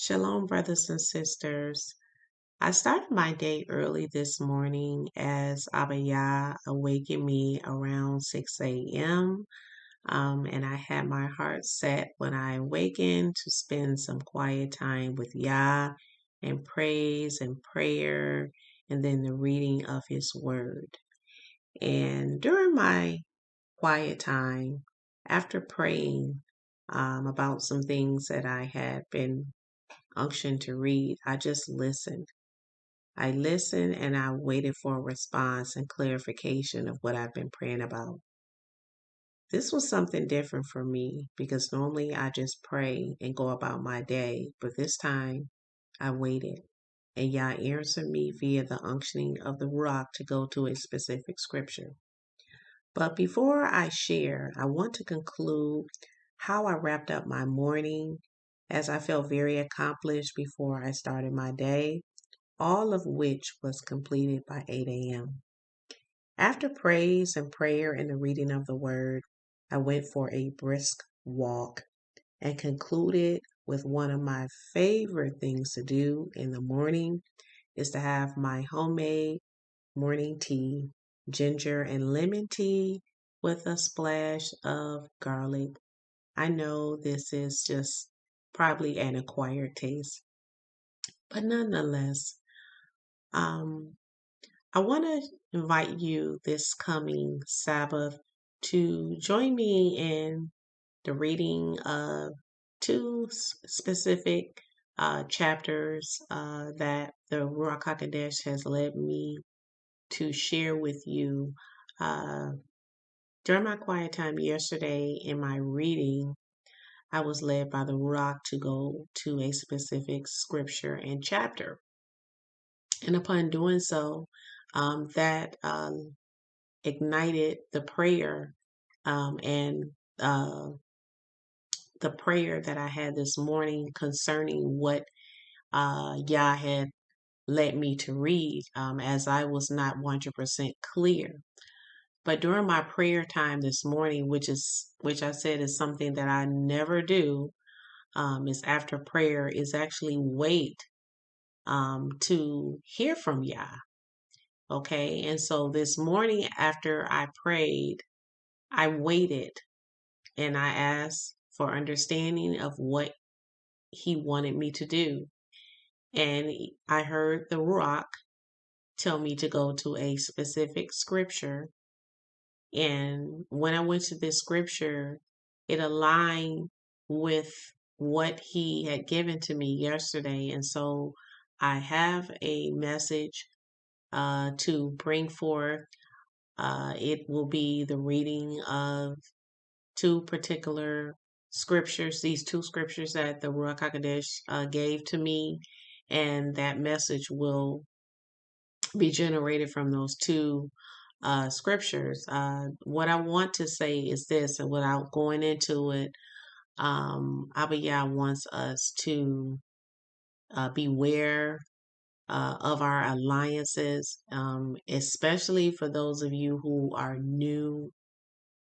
Shalom, brothers and sisters. I started my day early this morning as Abba Yah awakened me around 6 a.m. And I had my heart set when I awakened to spend some quiet time with Yah and praise and prayer and then the reading of His Word. And during my quiet time, after praying about some things that I had been unction to read, I just listened. I listened and I waited for a response and clarification of what I've been praying about. This was something different for me because normally I just pray and go about my day, but this time I waited. And Yah answered me via the unctioning of the rock to go to a specific scripture. But before I share, I want to conclude how I wrapped up my morning as I felt very accomplished before I started my day, all of which was completed by 8 a.m. After praise and prayer and the reading of the word, I went for a brisk walk and concluded with one of my favorite things to do in the morning is to have my homemade morning tea, ginger and lemon tea with a splash of garlic. I know this is just probably an acquired taste, but nonetheless, um, I want to invite you this coming Sabbath to join me in the reading of two specific chapters that the Ruach HaKodesh has led me to share with you. Uh, During my quiet time yesterday in my reading, I was led by the Ruach to go to a specific scripture and chapter. And upon doing so, that ignited the prayer and the prayer that I had this morning concerning what Yah had led me to read, as I was not 100% clear. But during my prayer time this morning, which I said is something that I never do, is after prayer is actually wait to hear from Yah. Okay, and so this morning after I prayed, I waited and I asked for understanding of what He wanted me to do. And I heard the Ruach tell me to go to a specific scripture. And when I went to this scripture, it aligned with what He had given to me yesterday. And so I have a message to bring forth. It will be the reading of two particular scriptures, these two scriptures that the Ruach HaKodesh gave to me. And that message will be generated from those two scriptures. What I want to say is this, and without going into it, Abba Yah wants us to beware of our alliances, especially for those of you who are new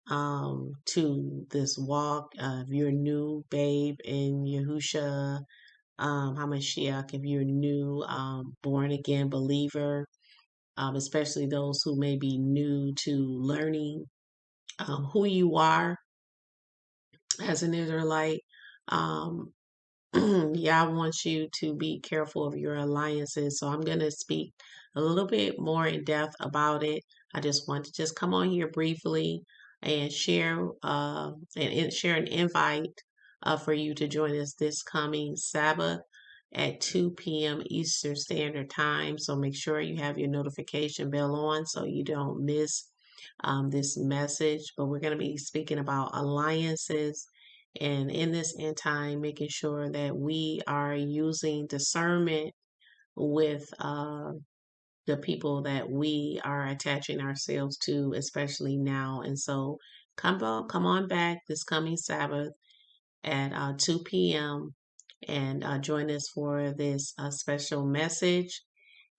to this walk. If you're new, babe, in Yahusha, HaMashiach, if you're new, born again believer, especially those who may be new to learning who you are as an Israelite. Um, Yah wants you to be careful of your alliances. So I'm going to speak a little bit more in depth about it. I just want to just come on here briefly and share share an invite for you to join us this coming Sabbath at 2 p.m. Eastern Standard Time. So make sure you have your notification bell on so you don't miss this message. But we're going to be speaking about alliances. And in this end time, making sure that we are using discernment with the people that we are attaching ourselves to, especially now. And so come on back this coming Sabbath at 2 p.m. and join us for this special message.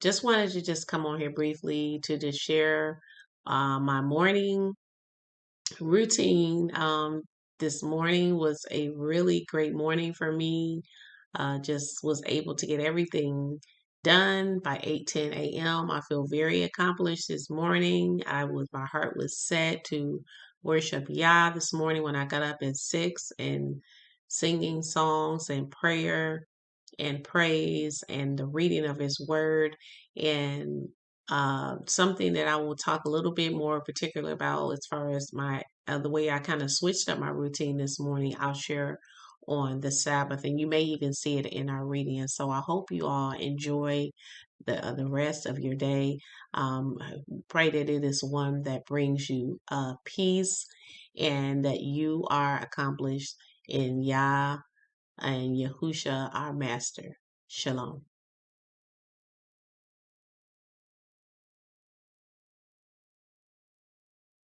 Just wanted to just come on here briefly to just share my morning routine. This morning was a really great morning for me. just was able to get everything done by 8:10 a.m. I feel very accomplished this morning. My heart was set to worship Yah this morning when I got up at 6 and singing songs and prayer and praise and the reading of his word, and something that I will talk a little bit more particular about as far as my the way I kind of switched up my routine this morning. I'll share on the Sabbath, and you may even see it in our reading. And so I hope you all enjoy the rest of your day. I pray that it is one that brings you peace, and that you are accomplished in Yah and Yahusha, our Master. Shalom.